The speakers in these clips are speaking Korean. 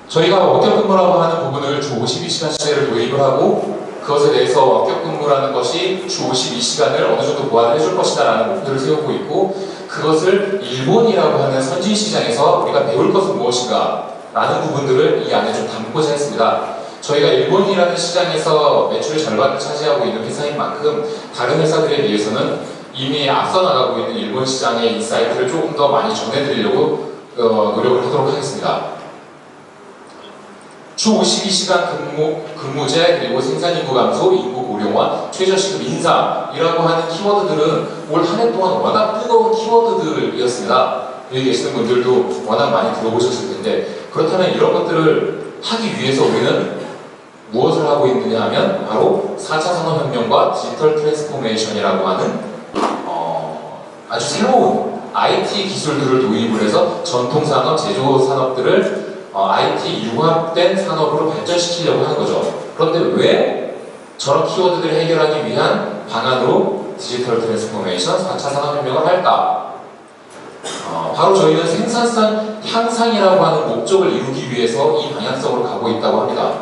저희가 원격 근무라고 하는 부분을 주 52시간제를 도입을 하고 그것에 대해서 원격 근무라는 것이 주 52시간을 어느 정도 보완해 줄 것이다 라는 목표를 세우고 있고 그것을 일본이라고 하는 선진 시장에서 우리가 배울 것은 무엇인가 라는 부분들을 이 안에 좀 담고자 했습니다. 저희가 일본이라는 시장에서 매출의 절반을 차지하고 있는 회사인 만큼 다른 회사들에 비해서는 이미 앞서 나가고 있는 일본 시장의 인사이트를 조금 더 많이 전해드리려고 노력을 하도록 하겠습니다. 주 52시간 근무제, 그리고 생산인구 감소, 인구 고령화, 최저시급 인상이라고 하는 키워드들은 올 한 해 동안 워낙 뜨거운 키워드들이었습니다. 여기 계시는 분들도 워낙 많이 들어보셨을 텐데 그렇다면 이런 것들을 하기 위해서 우리는 무엇을 하고 있느냐 하면 바로 4차 산업혁명과 디지털 트랜스포메이션이라고 하는 아주 새로운 IT 기술들을 도입을 해서 전통산업, 제조산업들을 IT 융합된 산업으로 발전시키려고 하는 거죠. 그런데 왜 저런 키워드들을 해결하기 위한 방안으로 디지털 트랜스포메이션, 4차 산업혁명을 할까? 바로 저희는 생산성 향상이라고 하는 목적을 이루기 위해서 이 방향성으로 가고 있다고 합니다.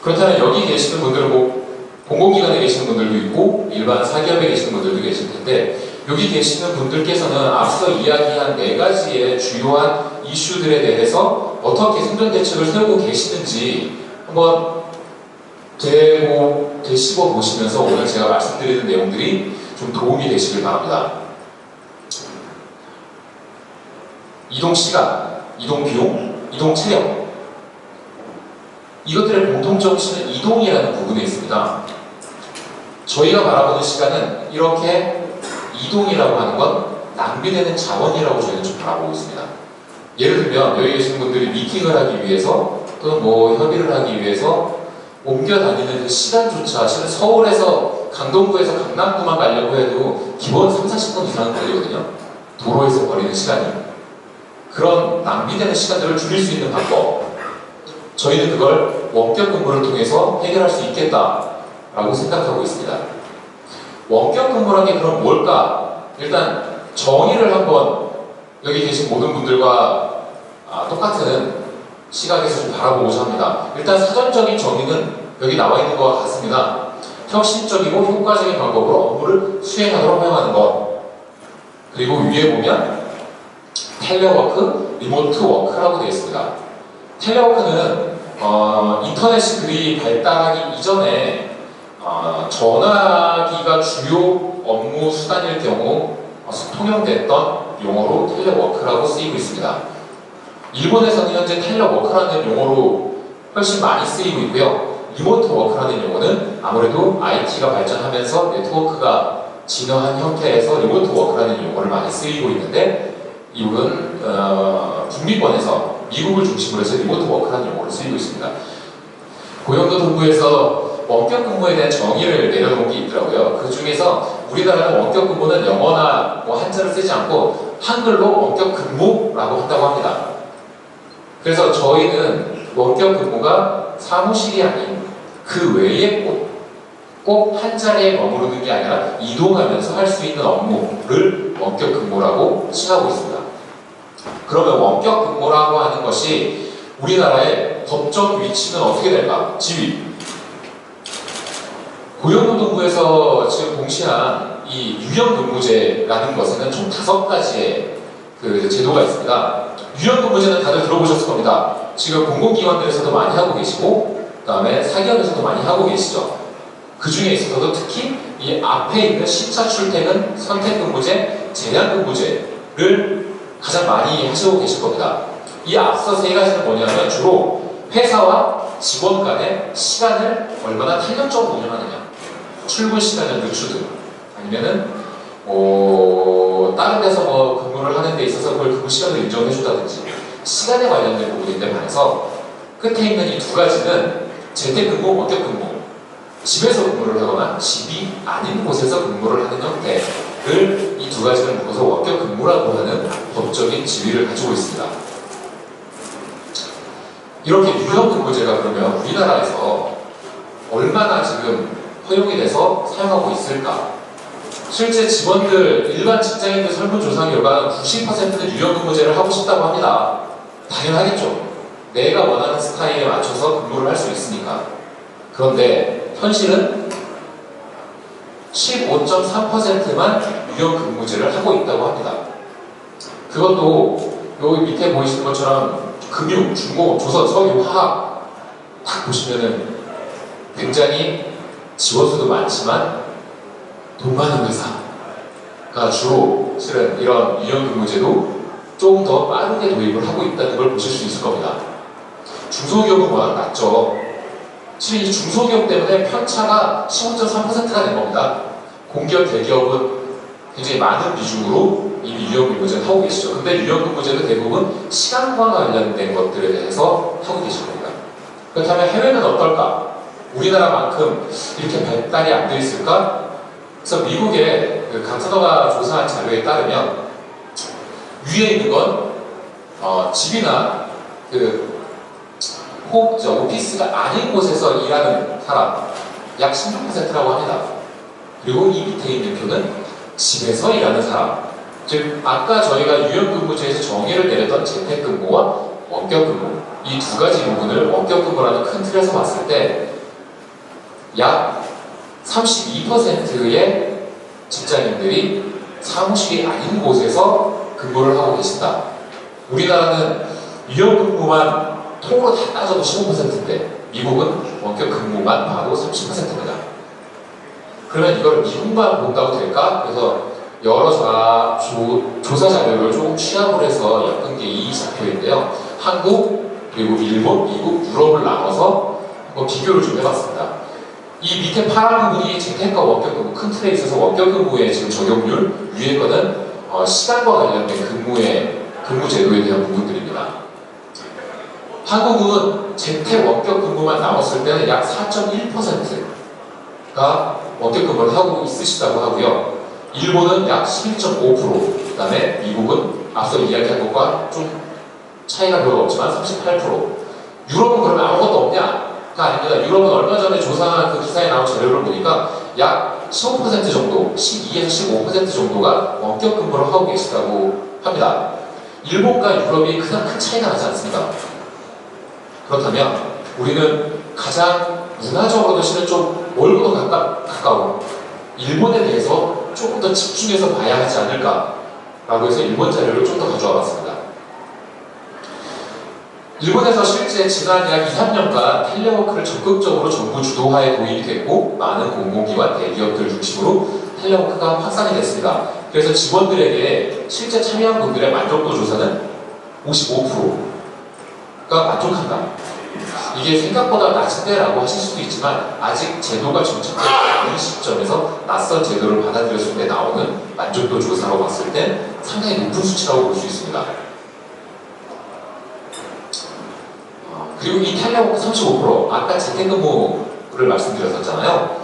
그렇다면 여기 계시는 분들은 공공기관에 계시는 분들도 있고 일반 사기업에 계시는 분들도 계실 텐데 여기 계시는 분들께서는 앞서 이야기한 4가지의 주요한 이슈들에 대해서 어떻게 생존 대책을 세우고 계시는지 한번 되씹어 보시면서 오늘 제가 말씀드리는 내용들이 좀 도움이 되시길 바랍니다. 이동 시간, 이동 비용, 이동 체력 이것들의 공통점은 이동이라는 부분에 있습니다. 저희가 바라보는 시간은 이렇게 이동이라고 하는 건 낭비되는 자원이라고 저희는 좀 바라보고 있습니다. 예를 들면 여기 계신 분들이 미팅을 하기 위해서 또는 협의를 하기 위해서 옮겨 다니는 그 시간조차 실은 서울에서 강동구에서 강남구만 가려고 해도 기본 30-40분 이상은 걸리거든요. 도로에서 버리는 시간이. 그런 낭비되는 시간들을 줄일 수 있는 방법 저희는 그걸 원격 근무를 통해서 해결할 수 있겠다라고 생각하고 있습니다. 원격 근무라는 게 그럼 뭘까? 일단 정의를 한번 여기 계신 모든 분들과 똑같은 시각에서 좀 바라보고자 합니다. 일단 사전적인 정의는 여기 나와 있는 것 같습니다. 혁신적이고 효과적인 방법으로 업무를 수행하도록 허용하는 것. 그리고 위에 보면 텔레워크, 리모트 워크라고 되어 있습니다. 텔레워크는 인터넷이 그리 발달하기 이전에 전화기가 주요 업무 수단일 경우 통용됐던 용어로 텔레워크라고 쓰이고 있습니다. 일본에서는 현재 텔레워크라는 용어로 훨씬 많이 쓰이고 있고요. 리모트 워크라는 용어는 아무래도 IT가 발전하면서 네트워크가 진화한 형태에서 리모트 워크라는 용어를 많이 쓰이고 있는데 이건 북미권에서 미국을 중심으로 해서 리모트 워크라는 용어를 쓰이고 있습니다. 고용노 동부에서 원격 근무에 대한 정의를 내려놓은 게 있더라고요. 그 중에서 우리나라는 원격 근무는 영어나 한자를 쓰지 않고 한글로 원격 근무라고 한다고 합니다. 그래서 저희는 원격 근무가 사무실이 아닌 그 외의 꼭 한 자리에 머무르는 게 아니라 이동하면서 할 수 있는 업무를 원격 근무라고 칭하고 있습니다. 그러면 원격 근무라고 하는 것이 우리나라의 법적 위치는 어떻게 될까? 지위. 고용노동부에서 지금 공시한 이 유연근무제라는 것에는 총 5가지의 그 제도가 있습니다. 유연근무제는 다들 들어보셨을 겁니다. 지금 공공기관들에서도 많이 하고 계시고 그 다음에 사기업에서도 많이 하고 계시죠. 그 중에 있어서도 특히 이 앞에 있는 시차 출퇴근, 선택근무제, 제한근무제를 가장 많이 하시고 계실 겁니다. 이 앞서 3가지는 뭐냐면 주로 회사와 직원 간의 시간을 얼마나 탄력적으로 운영하느냐, 출근 시간을 늦추든 아니면은 다른 데서 근무를 하는 데 있어서 그걸 근무 시간을 인정해 준다든지 시간에 관련된 부분인데 반해서 끝에 있는 이 2가지는 재택근무, 원격근무, 집에서 근무를 하거나 집이 아닌 곳에서 근무를 하는 형태를 이 2가지를 묶어서 원격근무라고 하는 법적인 지위를 가지고 있습니다. 이렇게 유연근무제가 그러면 우리나라에서 얼마나 지금 허용이 돼서 사용하고 있을까? 실제 직원들, 일반 직장인들 설문조사 결과는 90%는 유연근무제를 하고 싶다고 합니다. 당연하겠죠. 내가 원하는 스타일에 맞춰서 근무를 할 수 있으니까. 그런데 현실은 15.3%만 유연 근무제를 하고 있다고 합니다. 그것도 여기 밑에 보이시는 것처럼 금융, 중공업, 조선, 석유, 화학 딱 보시면은 굉장히 지원수도 많지만 돈 많은 회사가 주로 실은 이런 유연 근무제도 조금 더 빠르게 도입을 하고 있다는 걸 보실 수 있을 겁니다. 중소기업은 워낙 낮죠. 실은 이 중소기업 때문에 편차가 15.3%가 된 겁니다. 공기업, 대기업은 굉장히 많은 비중으로 이미 유연 근무제를 하고 계시죠. 근데 유연 근무제도 대부분 시간과 관련된 것들에 대해서 하고 계실 겁니다. 그렇다면 해외는 어떨까? 우리나라만큼 이렇게 발달이 안 돼 있을까? 그래서 미국의 그 감사도가 조사한 자료에 따르면 위에 있는 건 집이나 혹 오피스가 아닌 곳에서 일하는 사람 약 16%라고 합니다. 그리고 이 밑에 있는 표는 집에서 일하는 사람, 즉 아까 저희가 유연근무제에서 정의를 내렸던 재택근무와 원격근무 이 두 가지 부분을 원격근무라는 큰 틀에서 봤을 때 약 32%의 직장인들이 사무실이 아닌 곳에서 근무를 하고 계신다. 우리나라는 유연근무만 통으로 다 따져도 15%인데 미국은 원격 근무만 봐도 30%입니다. 그러면 이걸 미국만 본다고 될까? 그래서 여러 조사 자료를 조금 취합을 해서 엮은 게 이 좌표인데요. 한국, 그리고 일본, 미국, 유럽을 나눠서 한번 비교를 좀 해봤습니다. 이 밑에 파란 부분이 재택과 원격 근무 큰 틀에 있어서 원격 근무의 지금 적용률, 위에 거는 시간과 관련된 근무 제도에 대한 부분들입니다. 한국은 재택 원격 근무만 나왔을 때는 약 4.1%가 원격 근무를 하고 있으시다고 하고요. 일본은 약 11.5%, 그 다음에 미국은 앞서 이야기한 것과 좀 차이가 별로 없지만 38%. 유럽은 그러면 아무것도 없냐가 아닙니다. 유럽은 얼마 전에 조사한 그 기사에 나온 자료를 보니까 약 15% 정도, 12에서 15% 정도가 원격 근무를 하고 계시다고 합니다. 일본과 유럽이 큰 차이가 나지 않습니다. 그렇다면 우리는 가장 문화적으로도 실은 좀 멀고도 가까운 일본에 대해서 조금 더 집중해서 봐야 하지 않을까라고 해서 일본 자료를 좀 더 가져와 봤습니다. 일본에서 실제 지난 약 2, 3년간 텔레워크를 적극적으로 정부 주도하에 도입이 됐고 많은 공공기관, 대기업들 중심으로 텔레워크가 확산이 됐습니다. 그래서 직원들에게 실제 참여한 분들의 만족도 조사는 55%가 만족한다. 이게 생각보다 낮은데라고 하실 수도 있지만 아직 제도가 정착되지 않은 시점에서 낯선 제도를 받아들였을 때 나오는 만족도 조사로 봤을 땐 상당히 높은 수치라고 볼 수 있습니다. 그리고 이 텔레워크 35%, 아까 재택근무를 말씀드렸었잖아요.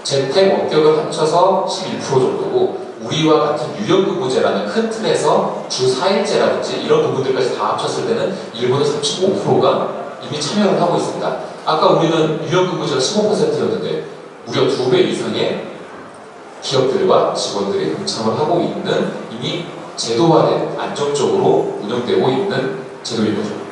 재택, 원격을 합쳐서 11% 정도고 우리와 같은 유연근무제라는 큰 틀에서 주 4일제라든지 이런 부분들까지 다 합쳤을 때는 일본의 35%가 이미 참여를 하고 있습니다. 아까 우리는 유연근무제가 15%였는데 무려 2배 이상의 기업들과 직원들이 동참을 하고 있는 이미 제도화된 안정적으로 운영되고 있는 제도인 거죠.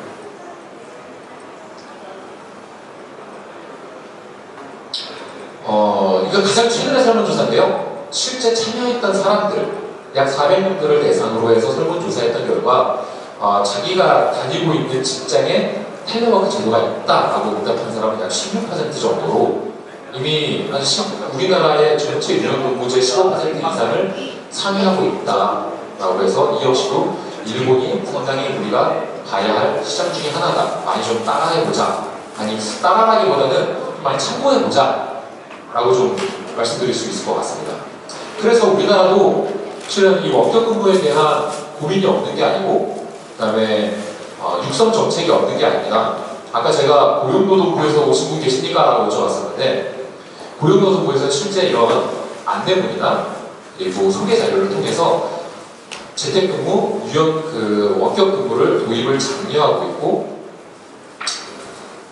이거 가장 최근의 설문조사인데요. 실제 참여했던 사람들, 약 400명들을 대상으로 해서 설문조사했던 결과 자기가 다니고 있는 직장에 텔레워크 제도가 있다라고 응답한 사람은 약 16% 정도로 이미 우리나라의 전체 유연근무제 15% 이상을 상회하고 있다라고 해서 이 역시도 일본이 상당히 우리가 봐야 할 시장 중에 하나다. 많이 좀 따라해보자. 아니 따라하기보다는 많이 참고해보자 라고 좀 말씀드릴 수 있을 것 같습니다. 그래서 우리나라도 실은 이 원격 근무에 대한 고민이 없는 게 아니고 그 다음에 육성 정책이 없는 게 아니라 아까 제가 고용노동부에서 오신 분 계십니까? 라고 여쭤봤었는데 고용노동부에서 실제 이런 안내문이나 그리고 소개 자료를 통해서 재택근무, 원격 근무를 도입을 장려하고 있고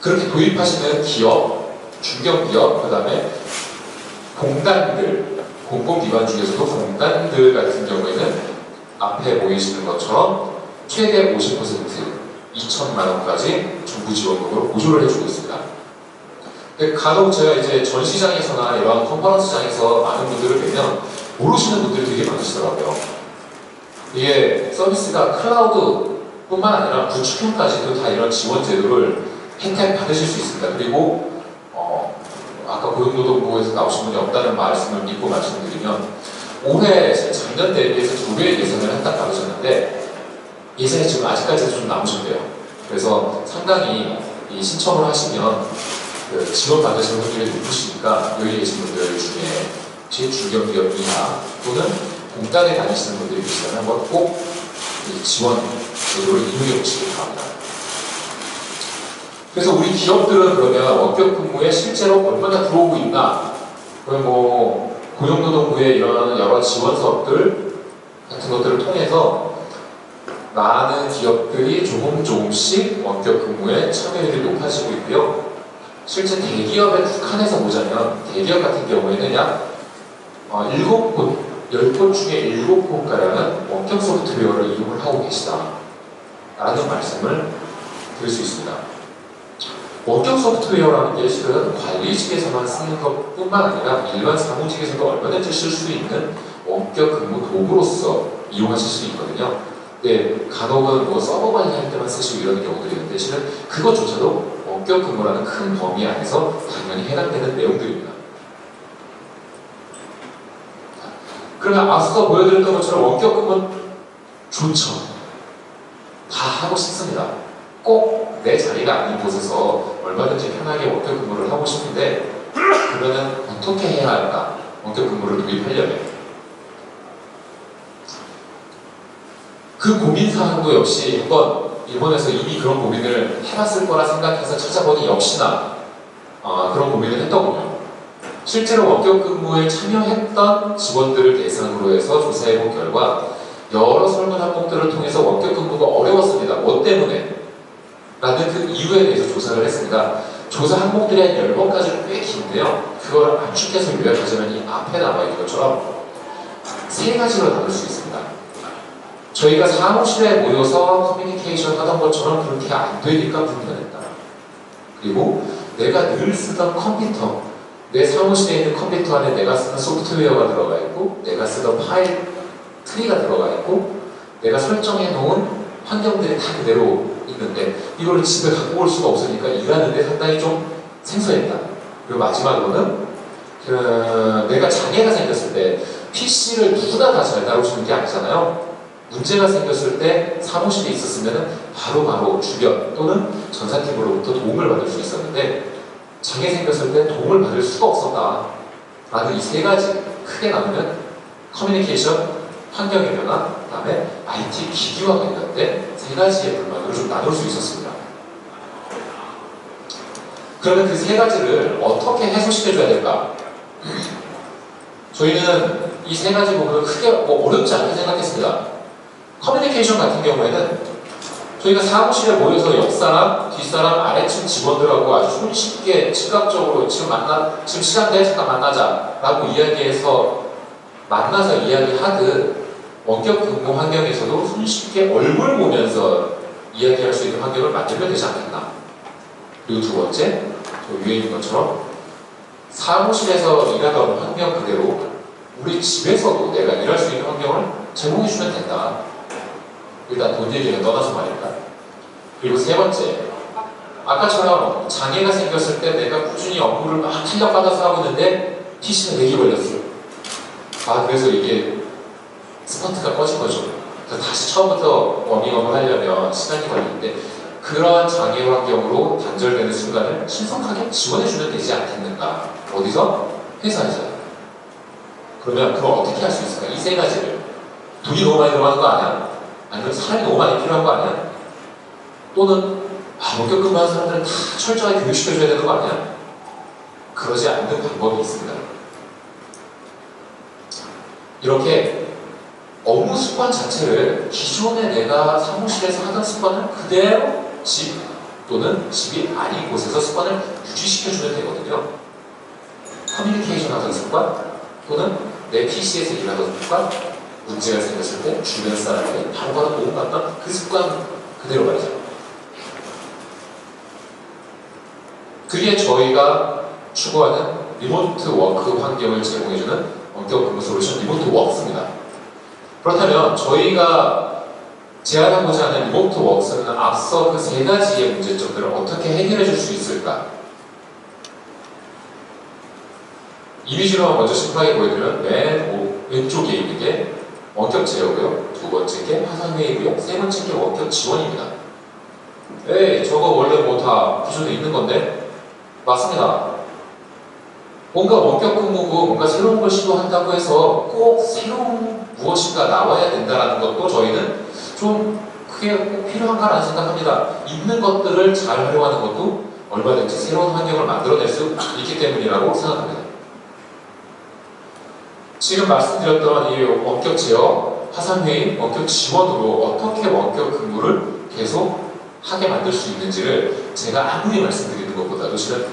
그렇게 도입하시는 기업, 중견기업, 그 다음에 공단들, 공공기관 중에서도 공단들 같은 경우에는 앞에 보이시는 것처럼 최대 50% 2천만 원까지 정부 지원금으로 보조를 해주고 있습니다. 근데 간혹 제가 이제 전시장에서나 이런 컨퍼런스장에서 많은 분들을 뵈면 모르시는 분들이 되게 많으시더라고요. 이게 서비스가 클라우드뿐만 아니라 구축형까지도 다 이런 지원 제도를 혜택 받으실 수 있습니다. 그리고 아까 고용노동부에서 나오신 분이 없다는 말씀을 믿고 말씀드리면 올해 작년 대비해서 2배의 예산을 한다고 하셨는데 예산이 지금 아직까지도 좀 남으신대요. 그래서 상당히 이 신청을 하시면 그 지원 받으실 확률이 높으시니까 여기 계신 분들 중에 제중견기업 이하 또는 공단에 다니시는 분들이 계시다면 한번 꼭 지원 제도를 이용해 보시기 바랍니다. 그래서 우리 기업들은 그러면 원격 근무에 실제로 얼마나 들어오고 있나? 그럼 뭐 고용노동부의 이런 여러 지원 사업들 같은 것들을 통해서 많은 기업들이 조금씩 원격 근무에 참여율이 높아지고 있고요. 실제 대기업에 국한해서 보자면 대기업 같은 경우에는 약 7곳, 10곳 중에 7곳가량은 원격 소프트웨어를 이용을 하고 계시다 라는 말씀을 드릴 수 있습니다. 원격 소프트웨어라는 게 실은 관리직에서만 쓰는 것뿐만 아니라 일반 사무직에서도 얼마든지 쓸 수 있는 원격 근무 도구로서 이용하실 수 있거든요. 근데 간혹은 뭐 서버 관리할 때만 쓰시고 이런 경우들이 있는데 실은 그것조차도 원격 근무라는 큰 범위 안에서 당연히 해당되는 내용들입니다. 그러면 앞서 보여드렸던 것처럼 원격 근무 좋죠. 다 하고 싶습니다. 꼭 내 자리가 아닌 곳에서 얼마든지 편하게 원격 근무를 하고 싶은데 그러면 어떻게 해야 할까? 원격 근무를 도입하려면 그 고민사항도 역시 한번 일본에서 이미 그런 고민을 해봤을 거라 생각해서 찾아보니 역시나 그런 고민을 했더군요. 실제로 원격 근무에 참여했던 직원들을 대상으로 해서 조사해본 결과 여러 설문 항목들을 통해서 원격 근무가 어려웠습니다. 뭐 때문에? 라는 그 이유에 대해서 조사를 했습니다. 조사 항목들이 한 10번까지는 꽤 긴데요. 그걸 압축해서 요약하자면 이 앞에 남아있는 것처럼 3가지로 나눌 수 있습니다. 저희가 사무실에 모여서 커뮤니케이션 하던 것처럼 그렇게 안 되니까 불편했다. 그리고 내가 늘 쓰던 컴퓨터, 내 사무실에 있는 컴퓨터 안에 내가 쓰는 소프트웨어가 들어가 있고 내가 쓰던 파일 트리가 들어가 있고 내가 설정해 놓은 환경들이 다 그대로 있는데 이걸 집에 갖고 올 수가 없으니까 일하는데 상당히 좀 생소했다. 그리고 마지막으로는 내가 장애가 생겼을 때 PC를 누구나 다 잘 다루시는 게 아니잖아요. 문제가 생겼을 때 사무실에 있었으면 바로바로 주변 또는 전사팀으로부터 도움을 받을 수 있었는데 장애 생겼을 때 도움을 받을 수가 없었다 라는 이 3가지 크게 나누면 커뮤니케이션, 환경의 변화, 그 다음에 IT 기기와 관련된 3가지의 불만으로 좀 나눌 수 있었습니다. 그러면 그 3가지를 어떻게 해소시켜줘야 될까? 저희는 이 3가지 부분을 크게 어렵지 않게 생각했습니다. 커뮤니케이션 같은 경우에는 저희가 사무실에 모여서 옆사람, 뒷사람, 아래층 직원들하고 아주 손쉽게 즉각적으로 지금 시간 돼? 잠깐 만나자 라고 이야기해서 만나서 이야기하듯 원격 근무 환경에서도 손쉽게 얼굴 보면서 이야기할 수 있는 환경을 만들면 되지 않겠나. 그리고 2번째, 위에 있는 것처럼 사무실에서 일하던 환경 그대로 우리 집에서도 내가 일할 수 있는 환경을 제공해주면 된다. 일단 돈 얘기는 떠나서 말입니다. 그리고 3번째, 아까처럼 장애가 생겼을 때 내가 꾸준히 업무를 막 탄력받아서 하고 있는데 PC는 렉이 걸렸어. 그래서 이게 스파트가 꺼진 거죠. 그래서 다시 처음부터 워밍업을 하려면 시간이 걸리는데 그러한 장애 환경으로 단절되는 순간을 신속하게 지원해주면 되지 않겠는가. 어디서? 회사에서. 그러면 그걸 어떻게 할 수 있을까? 이 3가지를. 돈이 너무 많이 들어가는 거 아니야? 아니면 사람이 너무 많이 필요한 거 아니야? 또는 원격 근무하는 사람들은 다 철저하게 교육시켜줘야 되는 거 아니야? 그러지 않는 방법이 있습니다. 이렇게 업무 습관 자체를 기존에 내가 사무실에서 하던 습관을 그대로 집 또는 집이 아닌 곳에서 습관을 유지시켜주면 되거든요. 커뮤니케이션 하던 습관 또는 내 PC에서 일하던 습관, 문제가 생겼을 때 주변 사람에게 바로바로 도움받던 그 습관 그대로 말이죠. 그게 저희가 추구하는 리모트 워크 환경을 제공해주는 원격 근무 솔루션 리모트 워크스입니다. 그렇다면 저희가 제안하고자 하는 리모트 워크스는 앞서 그 세 가지의 문제점들을 어떻게 해결해 줄 수 있을까? 이미지로 먼저 심플하게 보여드리면 맨 왼쪽에 있는 게 원격 제어고요. 두 번째 게 화상회의고요. 세 번째 게 원격 지원입니다. 에이, 저거 원래 뭐 다 기존에 있는 건데? 맞습니다. 뭔가 원격 근무고 뭔가 새로운 걸 시도한다고 해서 꼭 새로운 무엇인가 나와야 된다는 것도 저희는 좀 그게 꼭 필요한가라는 생각합니다. 있는 것들을 잘 활용하는 것도 얼마든지 새로운 환경을 만들어낼 수 있기 때문이라고 생각합니다. 지금 말씀드렸던 이 원격 제어, 화상회의, 원격 지원으로 어떻게 원격 근무를 계속 하게 만들 수 있는지를 제가 아무리 말씀드리는 것보다도 실은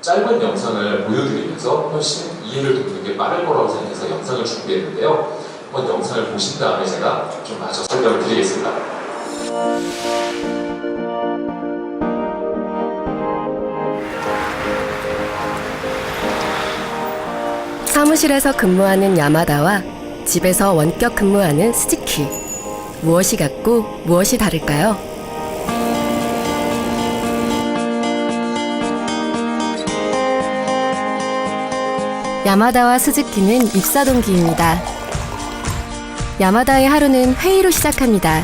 짧은 영상을 보여드리면서 훨씬 이해를 돕는 게 빠를 거라고 생각해서 영상을 준비했는데요. 한번 영상을 보신 다음에 제가 좀 마저 설명을 드리겠습니다. 사무실에서 근무하는 야마다와 집에서 원격 근무하는 스즈키. 무엇이 같고 무엇이 다를까요? 야마다와 스즈키는 입사 동기입니다. 야마다의 하루는 회의로 시작합니다.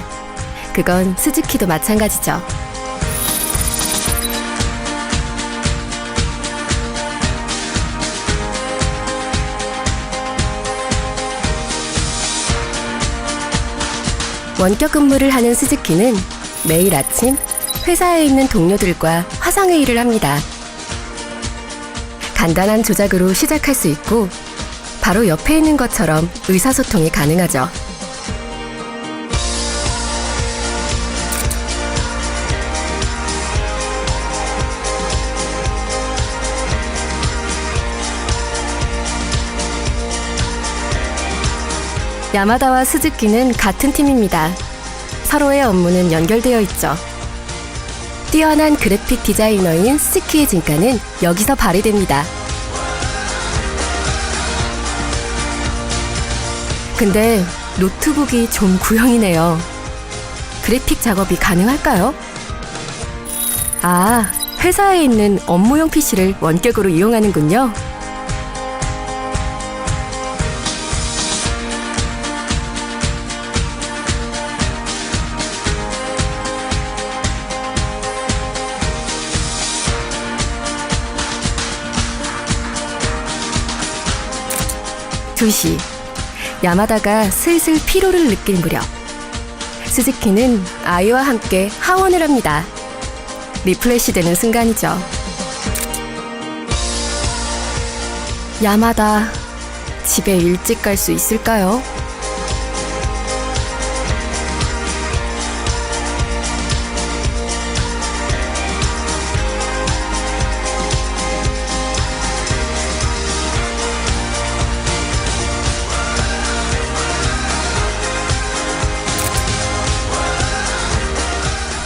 그건 스즈키도 마찬가지죠. 원격 근무를 하는 스즈키는 매일 아침 회사에 있는 동료들과 화상회의를 합니다. 간단한 조작으로 시작할 수 있고 바로 옆에 있는 것처럼 의사소통이 가능하죠. 야마다와 스즈키는 같은 팀입니다. 서로의 업무는 연결되어 있죠. 뛰어난 그래픽 디자이너인 스즈키의 진가는 여기서 발휘됩니다. 근데 노트북이 좀 구형이네요. 그래픽 작업이 가능할까요? 아, 회사에 있는 업무용 PC를 원격으로 이용하는군요. (2시) 야마다가 슬슬 피로를 느낄 무렵 스즈키는 아이와 함께 하원을 합니다. 리프레시 되는 순간이죠. 야마다, 집에 일찍 갈 수 있을까요?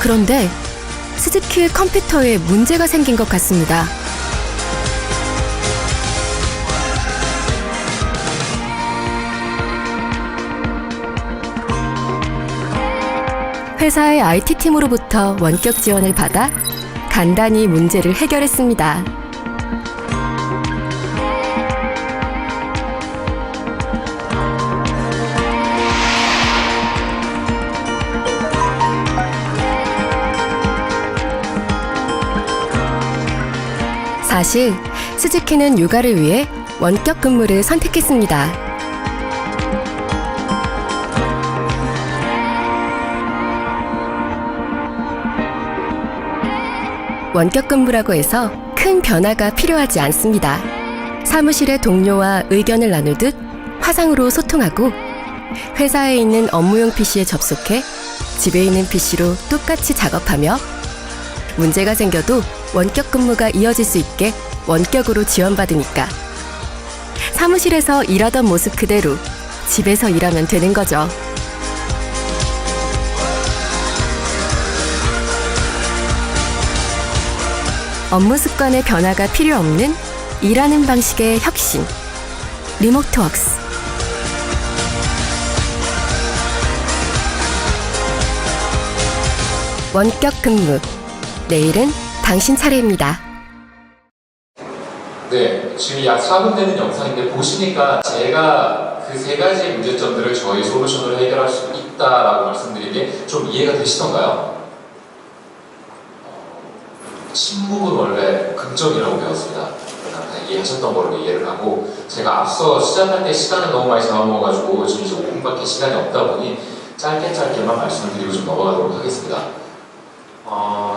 그런데 스즈키의 컴퓨터에 문제가 생긴 것 같습니다. 회사의 IT팀으로부터 원격 지원을 받아 간단히 문제를 해결했습니다. 사실 스즈키는 육아를 위해 원격 근무를 선택했습니다. 원격 근무라고 해서 큰 변화가 필요하지 않습니다. 사무실의 동료와 의견을 나누듯 화상으로 소통하고 회사에 있는 업무용 PC에 접속해 집에 있는 PC로 똑같이 작업하며 문제가 생겨도 원격 근무가 이어질 수 있게 원격으로 지원받으니까 사무실에서 일하던 모습 그대로 집에서 일하면 되는 거죠. 업무 습관의 변화가 필요 없는 일하는 방식의 혁신. 리모트웍스. 원격 근무. 내일은 당신 차례입니다. 네, 지금 약 4분 되는 영상인데 보시니까 제가 그 세 가지 문제점들을 저희 솔루션으로 해결할 수 있다라고 말씀드린 게 좀 이해가 되시던가요? 침묵은 원래 긍정이라고 배웠습니다. 다 이해하셨던 걸로 이해를 하고, 제가 앞서 시작할 때 시간을 너무 많이 잡아먹어가지고 지금 이제 5분밖에 시간이 없다 보니 짧게만 말씀을 드리고 좀 넘어가도록 하겠습니다.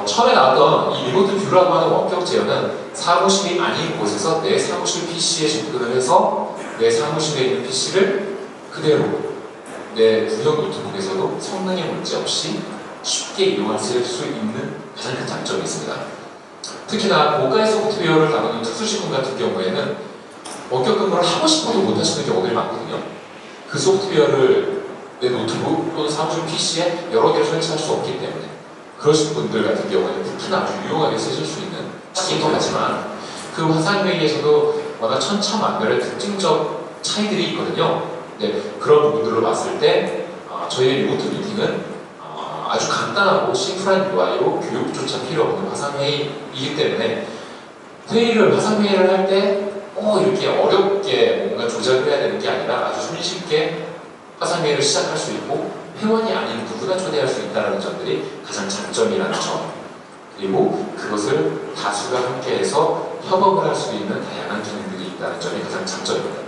처음에 나왔던 이 리모트 뷰라고 하는 원격 제어는 사무실이 아닌 곳에서 내 사무실 PC에 접근을 해서 내 사무실에 있는 PC를 그대로 내 구형 노트북에서도 성능에 문제없이 쉽게 이용할 수 있는 가장 큰 장점이 있습니다. 특히나 고가의 소프트웨어를 다루는 특수직군 같은 경우에는 원격 근무를 하고 싶어도 못 하시는 경우들이 많거든요. 그 소프트웨어를 내 노트북 또는 사무실 PC에 여러 개를 설치할 수 없기 때문에 그러신 분들 같은 경우에는 특히나 아주 유용하게 쓰실 수 있는 하긴 하지만 그 화상회의에서도 워낙 천차만별의 특징적 차이들이 있거든요. 네, 그런 부분들로 봤을 때 저희의 리모트 미팅은 아주 간단하고 심플한 UI로 교육조차 필요 없는 화상회의이기 때문에 화상회의를 할 때 이렇게 어렵게 뭔가 조작을 해야 되는 게 아니라 아주 손쉽게 화상회의를 시작할 수 있고 회원이 아닌 누구나 초대할 수 있다는 점들이 가장 장점이라는 점, 그리고 그것을 다수가 함께해서 협업을 할 수 있는 다양한 기능들이 있다는 점이 가장 장점입니다.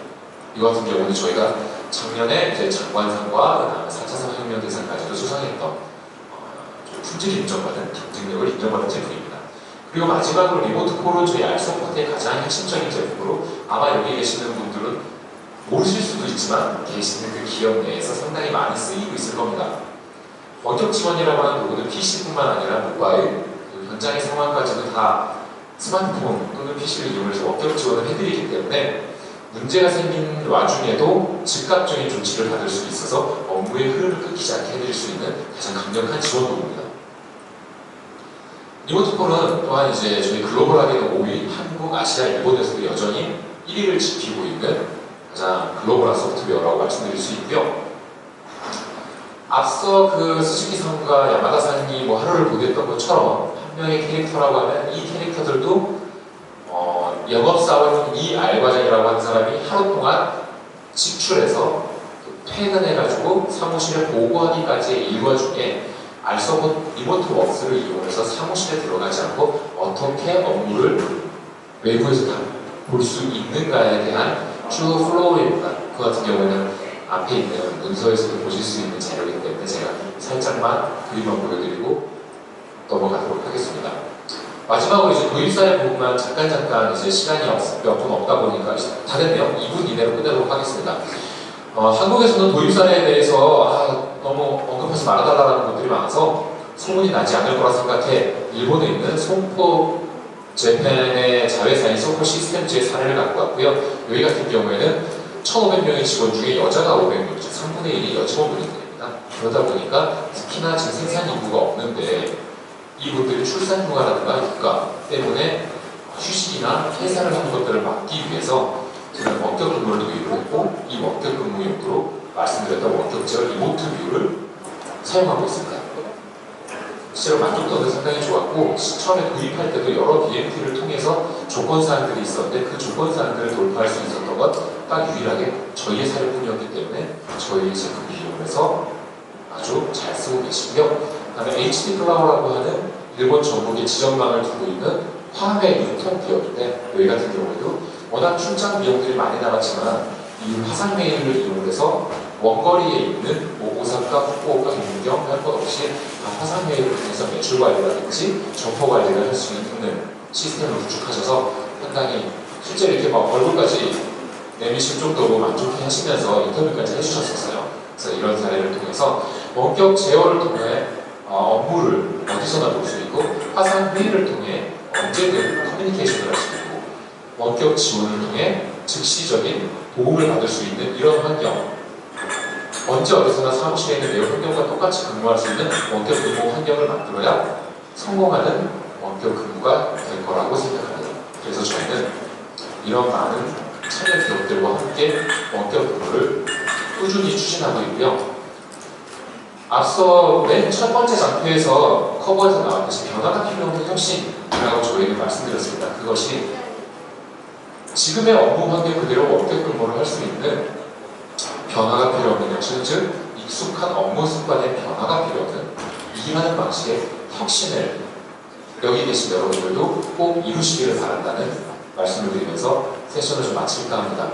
이거 같은 경우는 저희가 작년에 이제 장관상과 4차 산업혁명 대상까지도 수상했던 품질 인정받은 경쟁력을 인정받은 제품입니다. 그리고 마지막으로 리모트 콜은 저희 알서포트의 가장 핵심적인 제품으로 아마 여기 계시는 분들은 모르실 수도 있지만 계시는 그 기업 내에서 상당히 많이 쓰이고 있을 겁니다. 원격 지원이라고 하는 부분은 PC뿐만 아니라 모바일, 현장의 상황까지도 다 스마트폰 또는 PC를 이용해서 원격 지원을 해드리기 때문에 문제가 생긴 와중에도 즉각적인 조치를 받을 수 있어서 업무의 흐름을 끊기지 않게 해드릴 수 있는 가장 강력한 지원 도구입니다. 리모트 콜은 또한 이제 저희 글로벌하게는 5위, 한국, 아시아, 일본에서도 여전히 1위를 지키고 있는 가장 글로벌한 소프트웨어라고 말씀드릴 수 있고요. 앞서 그 스즈키상과 야마다상이 하루를 보냈던 것처럼 한 명의 캐릭터라고 하면 이 캐릭터들도 영업사원 이 알과장이라고 하는 사람이 하루 동안 직출해서 퇴근해가지고 사무실에 보고하기까지의 일과 중에 리모트 웍스를 이용해서 사무실에 들어가지 않고 어떻게 업무를 외부에서 다 볼 수 있는가에 대한 쭉 플로우입니다. 그 같은 경우는 앞에 있는 문서에서도 보실 수 있는 자료이기 때문에 제가 살짝만 그림만 보여드리고 넘어가도록 하겠습니다. 마지막으로 이제 도입사의 부분만 잠깐 이제 시간이 몇 분 없다 보니까 다 됐네요. 2분 이내로 끝내도록 하겠습니다. 한국에서는 도입사에 대해서 너무 언급하지 말아달라는 분들이 많아서 소문이 나지 않을 거라 생각해 일본에 있는 송포 재팬의 자회사인 송포 시스템즈의 사례를 갖고 왔고요. 여기 같은 경우에는 1,500명의 직원 중에 여자가 500명, 즉 3분의 1이 여직원분들입니다. 그러다 보니까 특히나 지금 생산 인구가 없는데 이분들이 출산 휴가라든가 육가 때문에 휴식이나 퇴사를 하는 것들을 막기 위해서 저는 원격 근무를 도입을 했고 이 원격 근무 용도로 말씀드렸던 원격 제어 리모트 뷰를 사용하고 있습니다. 실제로 만족도는 상당히 좋았고 처음에 도입할 때도 여러 BMT를 통해서 조건사항들이 있었는데 그 조건사항들을 돌파할 수 있었던 건 딱 유일하게 저희의 사례뿐이었기 때문에 저희 제품 이용해서 아주 잘 쓰고 계시고요. 그 다음에 HD 클라우라고 하는 일본 전국에 지점망을 두고 있는 화훼 유통기업인데 여기 같은 경우에도 워낙 출장 비용들이 많이 나갔지만 이 화상메일을 이용해서 원거리에 있는 오사카, 후쿠오카, 동경 할 것 없이 화상메일을 통해서 매출 관리라든지 점포 관리를 할 수 있는 시스템을 구축하셔서 상당히 실제로 이렇게 얼굴까지 내미실 정도로 만족해 하시면서 인터뷰까지 해주셨었어요. 그래서 이런 사례를 통해서 원격 제어를 통해 업무를 어디서나 볼 수 있고 화상회의를 통해 언제든 커뮤니케이션을 할 수 있고 원격 지원을 통해 즉시적인 도움을 받을 수 있는 이런 환경, 언제 어디서나 사무실에 있는 내 환경과 똑같이 근무할 수 있는 원격 근무 환경을 만들어야 성공하는 원격 근무가 될 거라고 생각합니다. 그래서 저희는 이런 많은 참여 기업들과 함께 원격 근무를 꾸준히 추진하고 있고요. 앞서 맨 첫 번째 장표에서 커버에서 나왔듯이 변화가 필요한 혁신이라고 저희는 말씀드렸습니다. 그것이 지금의 업무 환경 그대로 원격 근무를 할 수 있는 변화가 필요 없는 혁신, 즉 익숙한 업무 습관의 변화가 필요 없는 일하는 방식의 혁신을 여기 계신 여러분들도 꼭 이루시기를 바란다는 말씀을 드리면서 세션을 좀 마칠까 합니다.